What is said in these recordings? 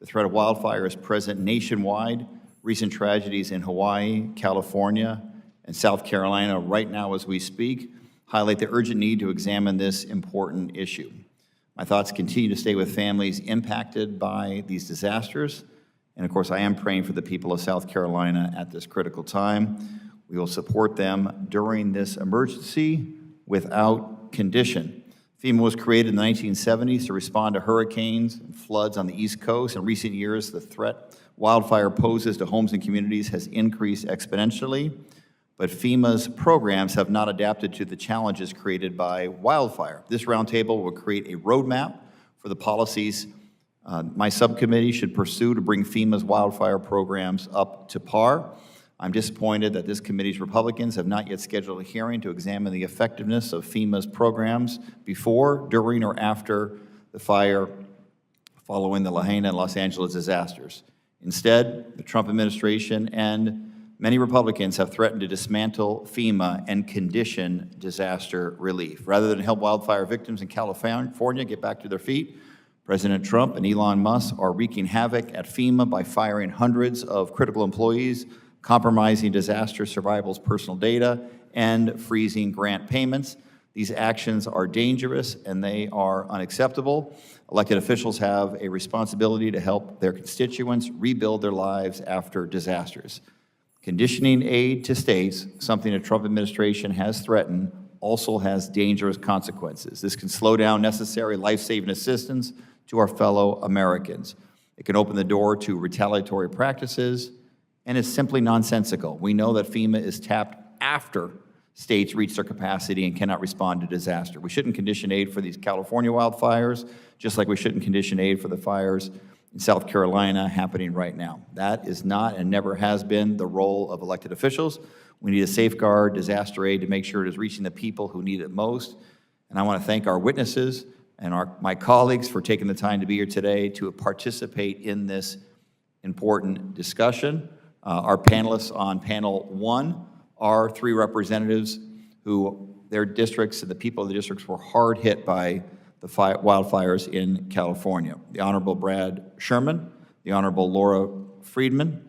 The threat of wildfire is present nationwide. Recent tragedies in Hawaii, California, and South Carolina right now as we speak highlight the urgent need to examine this important issue. My thoughts continue to stay with families impacted by these disasters. And of course, I am praying for the people of South Carolina at this critical time. We will support them during this emergency without condition. FEMA was created in the 1970s to respond to hurricanes and floods on the East Coast. In recent years, the threat wildfire poses to homes and communities has increased exponentially, but FEMA's programs have not adapted to the challenges created by wildfire. This roundtable will create a roadmap for the policies my subcommittee should pursue to bring FEMA's wildfire programs up to par. I'm disappointed that this committee's Republicans have not yet scheduled a hearing to examine the effectiveness of FEMA's programs before, during, or after the fire following the Lahaina and Los Angeles disasters. Instead, the Trump administration and many Republicans have threatened to dismantle FEMA and condition disaster relief. Rather than help wildfire victims in California get back to their feet, President Trump and Elon Musk are wreaking havoc at FEMA by firing hundreds of critical employees, compromising disaster survival's personal data, and freezing grant payments. These actions are dangerous and they are unacceptable. Elected officials have a responsibility to help their constituents rebuild their lives after disasters. Conditioning aid to states, something the Trump administration has threatened, also has dangerous consequences. This can slow down necessary life-saving assistance to our fellow Americans. It can open the door to retaliatory practices, and it's simply nonsensical. We know that FEMA is tapped after states reach their capacity and cannot respond to disaster. We shouldn't condition aid for these California wildfires, just like we shouldn't condition aid for the fires in South Carolina happening right now. That is not and never has been the role of elected officials. We need to safeguard disaster aid to make sure it is reaching the people who need it most. And I want to thank our witnesses and my colleagues for taking the time to be here today to participate in this important discussion. Our panelists on panel one are three representatives who their districts and the people of the districts were hard hit by the wildfires in California. The Honorable Brad Sherman, the Honorable Laura Friedman,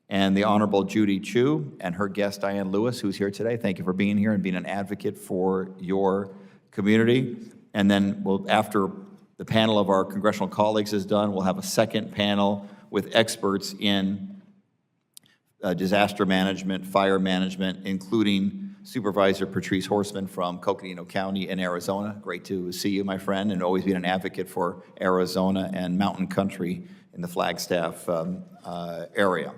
and the Honorable Judy Chu, and her guest Diane Lewis, who's here today. Thank you for being here and being an advocate for your community. And then after the panel of our congressional colleagues is done, we'll have a second panel with experts in disaster management, fire management, including Supervisor Patrice Horstman from Coconino County in Arizona. Great to see you, my friend, and always being an advocate for Arizona and mountain country in the Flagstaff area.